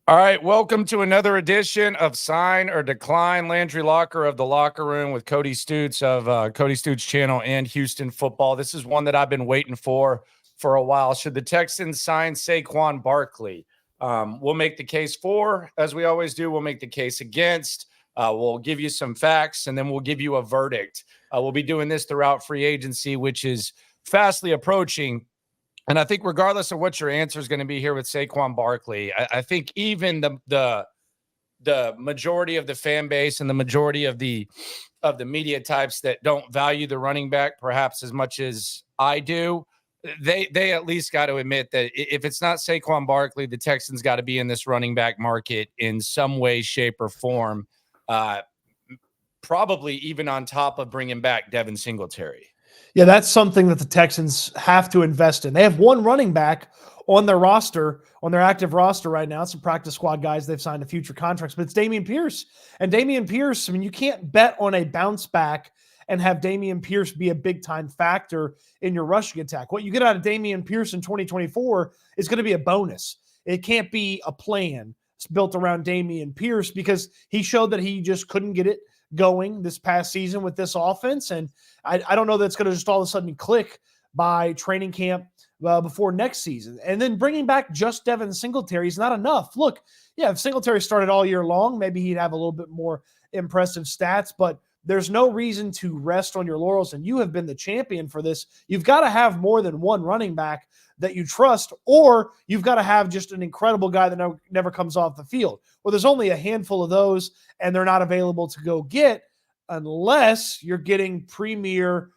All right, welcome to another edition of Sign or Decline. Landry Locker of the Locker Room with Cody Stoots of Cody Stoots channel and Houston Football. This is one that I've been waiting for a while. Should the Texans sign Saquon Barkley? We'll make the case for, as we always do. We'll make the case against. We'll give you some facts, and then we'll give you a verdict. We'll be doing this throughout free agency, which is fastly approaching. And I think regardless of what your answer is going to be here with Saquon Barkley, I think even the majority of the fan base and the majority of the media types that don't value the running back perhaps as much as I do, they at least got to admit that if it's not Saquon Barkley, the Texans got to be in this running back market in some way, shape, or form. Probably even on top of bringing back Devin Singletary. Yeah, that's something that the Texans have to invest in. They have one running back on their roster, on their active roster right now. It's some practice squad guys they've signed to future contracts, but it's Dameon Pierce. And Dameon Pierce, I mean, you can't bet on a bounce back and have Dameon Pierce be a big-time factor in your rushing attack. What you get out of Dameon Pierce in 2024 is going to be a bonus. It can't be a plan. It's built around Dameon Pierce because he showed that he just couldn't get it going this past season with this offense. And I don't know that it's going to just all of a sudden click by training camp before next season. And then bringing back just Devin Singletary is not enough. Look, yeah, if Singletary started all year long, maybe he'd have a little bit more impressive stats, but there's no reason to rest on your laurels, and you have been the champion for this. You've got to have more than one running back that you trust, or you've got to have just an incredible guy that never comes off the field. Well, there's only a handful of those, and they're not available to go get unless you're getting premium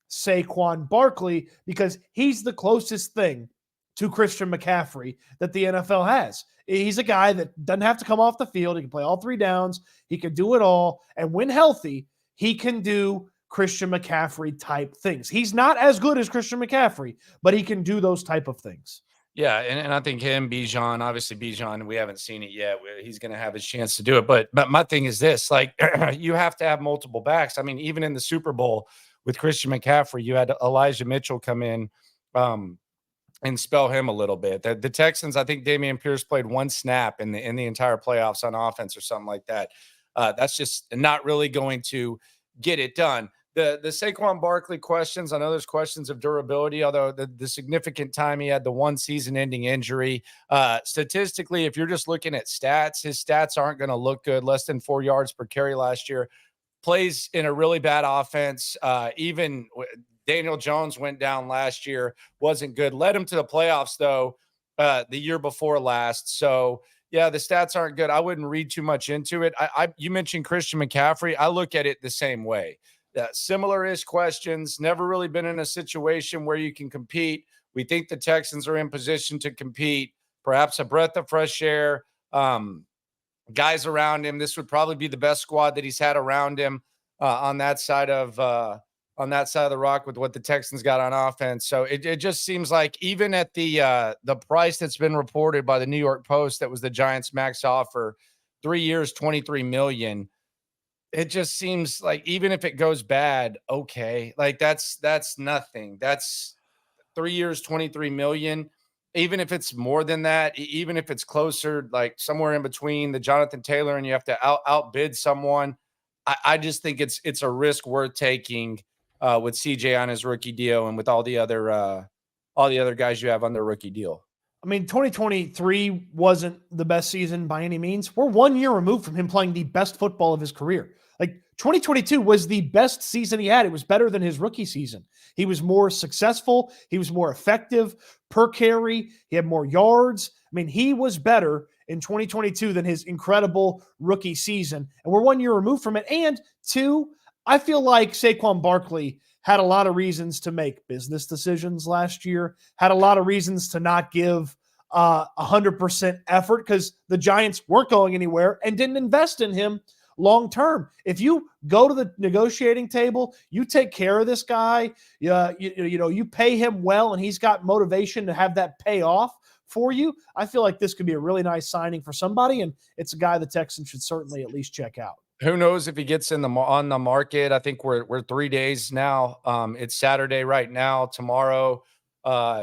Saquon Barkley, because he's the closest thing to Christian McCaffrey that the NFL has. He's a guy that doesn't have to come off the field. He can play all three downs. He can do it all. And when healthy, he can do Christian McCaffrey type things. He's not as good as Christian McCaffrey, but he can do those type of things. Yeah, and I think him, Bijan, obviously Bijan, we haven't seen it yet. He's going to have his chance to do it. But my thing is this, like, you have to have multiple backs. I mean, even in the Super Bowl with Christian McCaffrey, you had Elijah Mitchell come in and spell him a little bit. The Texans, I think Dameon Pierce played one snap in the entire playoffs on offense or something like that. That's just not really going to get it done. The Saquon Barkley questions, I know there's questions of durability, although the significant time he had the one season-ending injury. Statistically, if you're just looking at stats, his stats aren't going to look good. Less than 4 yards per carry last year. Plays in a really bad offense. Even Daniel Jones went down last year, wasn't good. Led him to the playoffs, though, the year before last. So, yeah, the stats aren't good. I wouldn't read too much into it. You mentioned Christian McCaffrey. I look at it the same way. Similar-ish questions. Never really been in a situation where you can compete. We think the Texans are in position to compete. Perhaps a breath of fresh air. Guys around him. This would probably be the best squad that he's had around him on that side of the rock with what the Texans got on offense. So it just seems like even at the price that's been reported by the New York Post, that was the Giants' max offer, 3 years, $23 million. It just seems like even if it goes bad, okay, like that's nothing. That's 3 years, $23 million. Even if it's more than that, even if it's closer, like somewhere in between the Jonathan Taylor and you have to outbid someone, I just think it's a risk worth taking with CJ on his rookie deal and with all the other guys you have on their rookie deal. I mean, 2023 wasn't the best season by any means. We're 1 year removed from him playing the best football of his career. Like 2022 was the best season he had. It was better than his rookie season. He was more successful. He was more effective per carry. He had more yards. I mean, he was better in 2022 than his incredible rookie season. And we're 1 year removed from it. And two, I feel like Saquon Barkley had a lot of reasons to make business decisions last year, had a lot of reasons to not give 100% effort because the Giants weren't going anywhere and didn't invest in him long-term. If you go to the negotiating table, you take care of this guy, you pay him well, and he's got motivation to have that pay off for you, I feel like this could be a really nice signing for somebody, and it's a guy the Texans should certainly at least check out. Who knows if he gets on the market? I think we're 3 days now. It's Saturday right now. Tomorrow,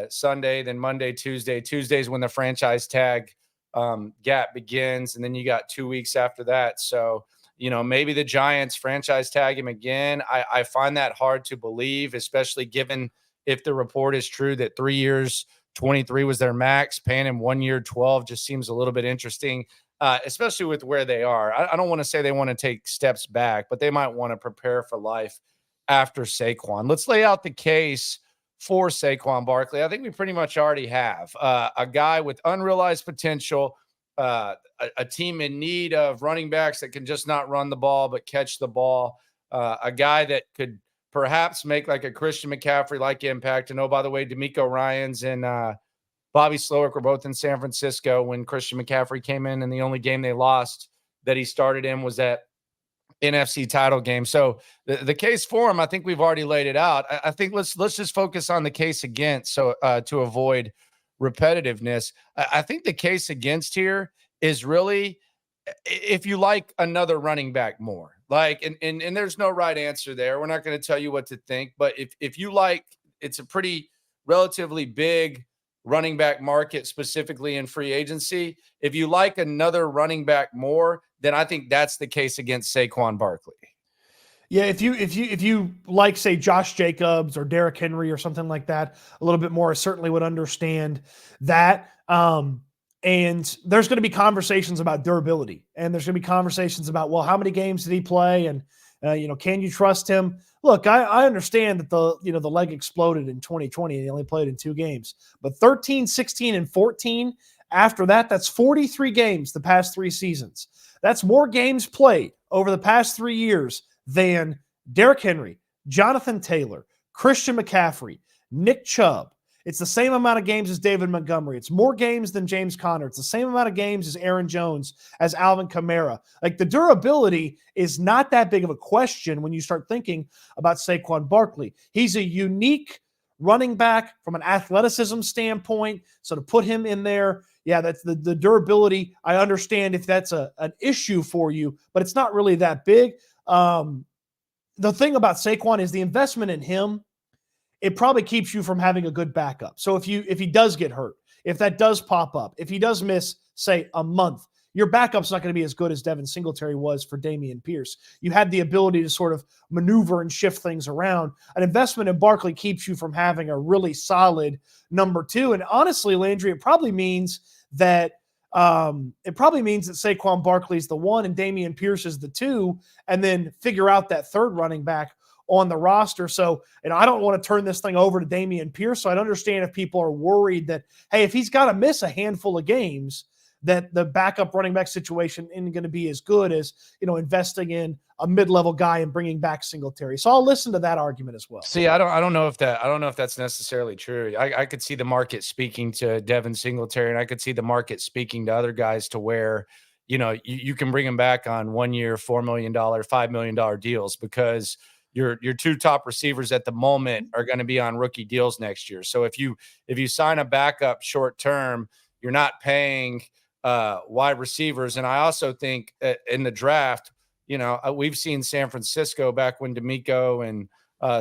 Sunday, then Monday, Tuesday. Tuesday's when the franchise tag gap begins, and then you got 2 weeks after that. So, maybe the Giants franchise tag him again. I find that hard to believe, especially given if the report is true that 3 years, 23 was their max. Paying him 1 year, 12 just seems a little bit interesting, especially with where they are. I don't want to say they want to take steps back, but they might want to prepare for life after Saquon. Let's lay out the case for Saquon Barkley. I think we pretty much already have a guy with unrealized potential, a team in need of running backs that can just not run the ball but catch the ball, a guy that could perhaps make like a Christian McCaffrey-like impact. And, oh, by the way, D'Amico Ryans and Bobby Slowick were both in San Francisco when Christian McCaffrey came in, and the only game they lost that he started in was that NFC title game. So the case for him, I think we've already laid it out. I think let's just focus on the case against, so to avoid repetitiveness. I think the case against here is really if you like another running back more. Like, and there's no right answer there. We're not going to tell you what to think, but if you like, it's a pretty relatively big running back market, specifically in free agency. If you like another running back more, then I think that's the case against Saquon Barkley. Yeah, if you like, say, Josh Jacobs or Derrick Henry or something like that a little bit more, I certainly would understand that. And there's going to be conversations about durability, and there's going to be conversations about, well, how many games did he play, and can you trust him? Look, I understand that the leg exploded in 2020 and he only played in 2 games, but 13, 16, and 14 after that, that's 43 games the past 3 seasons. That's more games played over the past 3 years than Derrick Henry, Jonathan Taylor, Christian McCaffrey, Nick Chubb. It's the same amount of games as David Montgomery. It's more games than James Conner. It's the same amount of games as Aaron Jones, as Alvin Kamara. Like, the durability is not that big of a question when you start thinking about Saquon Barkley. He's a unique running back from an athleticism standpoint. So to put him in there, yeah, that's the durability. I understand if that's an issue for you, but it's not really that big. The thing about Saquon is the investment in him, it probably keeps you from having a good backup. So if he does get hurt, if that does pop up, if he does miss, say, a month, your backup's not going to be as good as Devin Singletary was for Dameon Pierce. You had the ability to sort of maneuver and shift things around. An investment in Barkley keeps you from having a really solid number 2. And honestly, Landry, it probably means that Saquon Barkley is the 1 and Dameon Pierce is the 2, and then figure out that third running back on the roster. So, I don't want to turn this thing over to Dameon Pierce. So I'd understand if people are worried that, hey, if he's got to miss a handful of games, that the backup running back situation isn't going to be as good as, investing in a mid-level guy and bringing back Singletary. So I'll listen to that argument as well. See, I don't know if that's necessarily true. I could see the market speaking to Devin Singletary, and I could see the market speaking to other guys to where, you can bring them back on 1 year, $4 million, $5 million deals, because your 2 top receivers at the moment are going to be on rookie deals next year. So if you sign a backup short term, you're not paying wide receivers. And I also think in the draft, we've seen San Francisco back when D'Amico and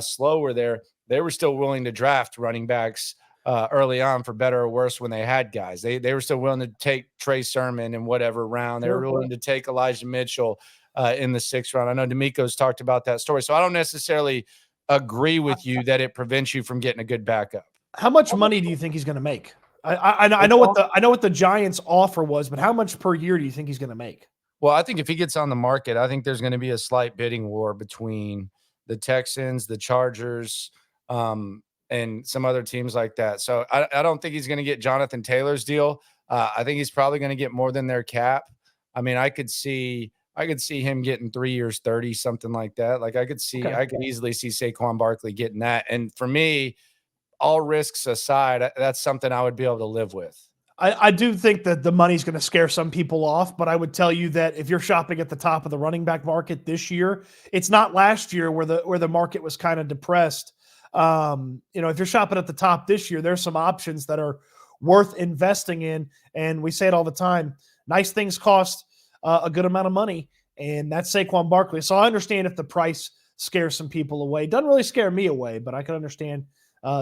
Slow were there. They were still willing to draft running backs early on, for better or worse, when they had guys. They were still willing to take Trey Sermon in whatever round. They were willing to take Elijah Mitchell in the 6th round. I know D'Amico's talked about that story. So I don't necessarily agree with you that it prevents you from getting a good backup. How much money do you think he's going to make? I know what the Giants offer was, but how much per year do you think he's going to make? Well, I think if he gets on the market, I think there's going to be a slight bidding war between the Texans, the Chargers, and some other teams like that. So I don't think he's going to get Jonathan Taylor's deal. I think he's probably going to get more than their cap. I mean, I could see him getting 3 years, 30, something like that. Like, I could easily see Saquon Barkley getting that. And for me, all risks aside, that's something I would be able to live with. I do think that the money's going to scare some people off, but I would tell you that if you're shopping at the top of the running back market this year, it's not last year where the market was kind of depressed. If you're shopping at the top this year, there's some options that are worth investing in. And we say it all the time, nice things cost a good amount of money, and that's Saquon Barkley. So I understand if the price scares some people away. Doesn't really scare me away, but I can understand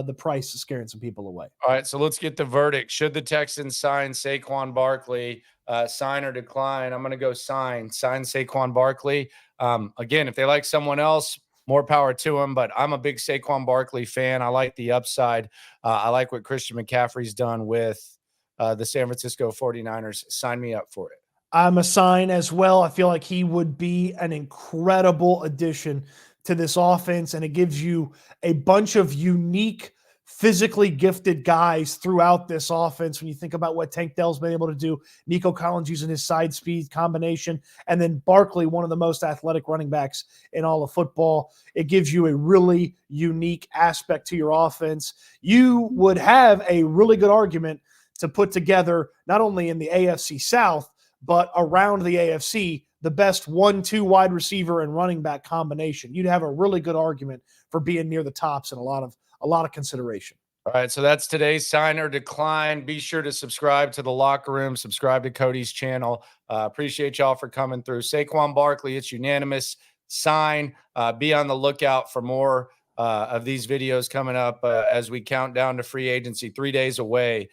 the price is scaring some people away. All right, so let's get the verdict. Should the Texans sign Saquon Barkley? Sign or decline? I'm going to go sign. Sign Saquon Barkley. Again, if they like someone else, more power to them. But I'm a big Saquon Barkley fan. I like the upside. I like what Christian McCaffrey's done with the San Francisco 49ers. Sign me up for it. I'm a sign as well. I feel like he would be an incredible addition to this offense, and it gives you a bunch of unique, physically gifted guys throughout this offense. When you think about what Tank Dell's been able to do, Nico Collins using his side speed combination, and then Barkley, one of the most athletic running backs in all of football. It gives you a really unique aspect to your offense. You would have a really good argument to put together, not only in the AFC South, but around the AFC, the best 1-2 wide receiver and running back combination. You'd have a really good argument for being near the tops in a lot of consideration. All right, so that's today's sign or decline. Be sure to subscribe to the Locker Room, subscribe to Cody's channel. Appreciate y'all for coming through. Saquon Barkley, it's unanimous. Sign. Be on the lookout for more of these videos coming up as we count down to free agency, 3 days away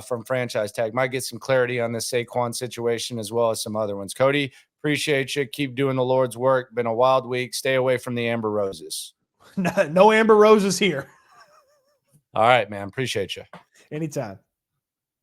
from franchise tag. Might get some clarity on this Saquon situation as well as some other ones. Cody, appreciate you. Keep doing the Lord's work. Been a wild week. Stay away from the Amber Roses. No Amber Roses here. All right, man. Appreciate you. Anytime.